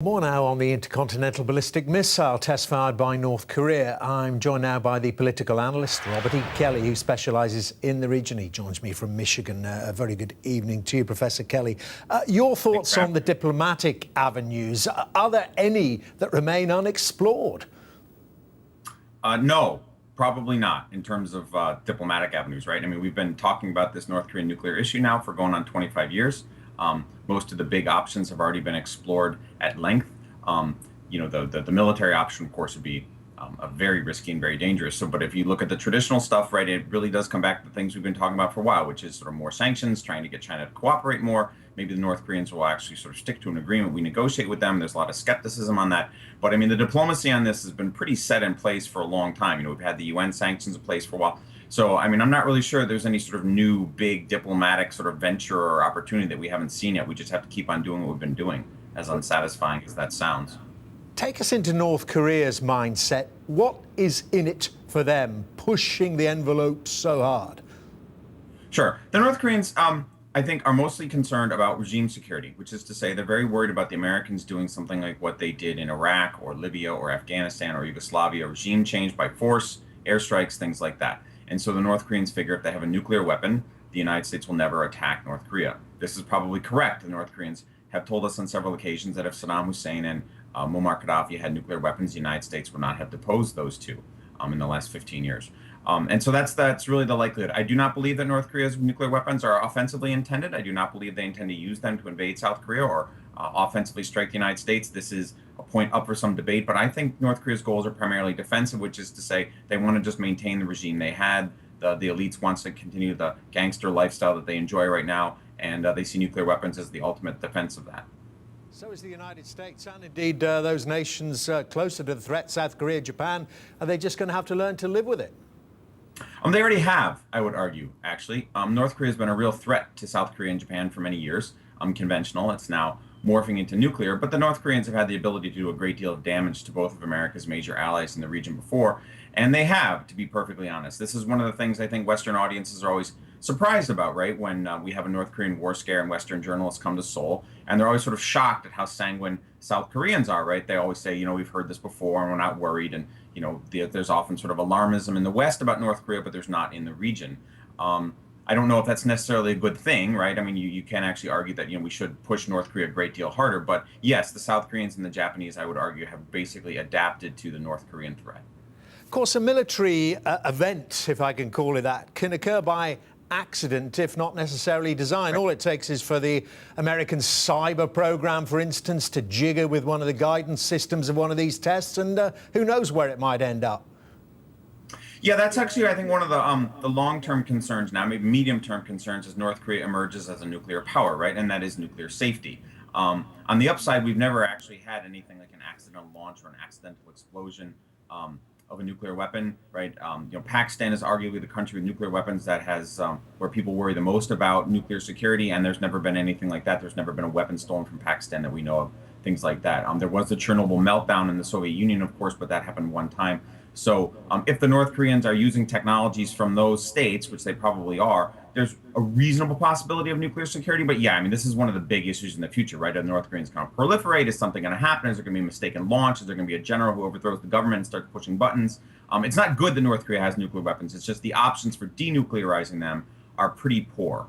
More now on the intercontinental ballistic missile test fired by North Korea. I'm joined now by the political analyst, Robert E. Kelly, who specialises in the region. He joins me from Michigan. A very good evening to you, Professor Kelly. Your thoughts on the diplomatic avenues. Are there any that remain unexplored? No, probably not in terms of diplomatic avenues, right? I mean, we've been talking about this North Korean nuclear issue now for going on 25 years. Most of the big options have already been explored at length. The military option, of course, would be a very risky and very dangerous. So, but if you look at the traditional stuff, right, it really does come back to the things we've been talking about for a while, which is sort of more sanctions, trying to get China to cooperate more. Maybe the North Koreans will actually sort of stick to an agreement. We negotiate with them. There's a lot of skepticism on that. But I mean, the diplomacy on this has been pretty set in place for a long time. We've had the UN sanctions in place for a while. So, I mean, I'm not really sure there's any sort of new big diplomatic sort of venture or opportunity that we haven't seen yet. We just have to keep on doing what we've been doing, as unsatisfying as that sounds. Take us into North Korea's mindset. What is in it for them, pushing the envelope so hard? Sure. The North Koreans, I think, are mostly concerned about regime security, which is to say they're very worried about the Americans doing something like what they did in Iraq or Libya or Afghanistan or Yugoslavia, regime change by force, airstrikes, things like that. And so the North Koreans figure if they have a nuclear weapon, the United States will never attack North Korea. This is probably correct. The North Koreans have told us on several occasions that if Saddam Hussein and Muammar Gaddafi had nuclear weapons, the United States would not have deposed those two in the last 15 years. And so that's really the likelihood. I do not believe that North Korea's nuclear weapons are offensively intended. I do not believe they intend to use them to invade South Korea or offensively strike the United States. This is a point up for some debate, but I think North Korea's goals are primarily defensive, which is to say they want to just maintain the regime they had. The elites wants to continue the gangster lifestyle that they enjoy right now, and they see nuclear weapons as the ultimate defense of that. So is the United States, and indeed those nations closer to the threat, South Korea, Japan. Are they just going to have to learn to live with it? They already have, I would argue, actually. North Korea has been a real threat to South Korea and Japan for many years. Conventional, it's now morphing into nuclear, but the North Koreans have had the ability to do a great deal of damage to both of America's major allies in the region before, and they have, to be perfectly honest. This is one of the things I think Western audiences are always surprised about, right? When we have a North Korean war scare and Western journalists come to Seoul, and they're always sort of shocked at how sanguine South Koreans are, right? They always say, we've heard this before and we're not worried, and there's often sort of alarmism in the West about North Korea, but there's not in the region. I don't know if that's necessarily a good thing, right? I mean, you can actually argue that, we should push North Korea a great deal harder. But yes, the South Koreans and the Japanese, I would argue, have basically adapted to the North Korean threat. Of course, a military event, if I can call it that, can occur by accident, if not necessarily design. All it takes is for the American cyber program, for instance, to jigger with one of the guidance systems of one of these tests, and who knows where it might end up. Yeah, that's actually, I think, one of the long-term concerns now, maybe medium-term concerns, as North Korea emerges as a nuclear power, right? And that is nuclear safety. On the upside, we've never actually had anything like an accidental launch or an accidental explosion of a nuclear weapon, right? Pakistan is arguably the country with nuclear weapons that has where people worry the most about nuclear security, and there's never been anything like that. There's never been a weapon stolen from Pakistan that we know of, things like that. There was the Chernobyl meltdown in the Soviet Union, of course, but that happened one time. So if the North Koreans are using technologies from those states, which they probably are, there's a reasonable possibility of nuclear security. But yeah, I mean, this is one of the big issues in the future, right? Are the North Koreans going to proliferate? Is something going to happen? Is there going to be a mistaken launch? Is there going to be a general who overthrows the government and starts pushing buttons? It's not good that North Korea has nuclear weapons. It's just the options for denuclearizing them are pretty poor.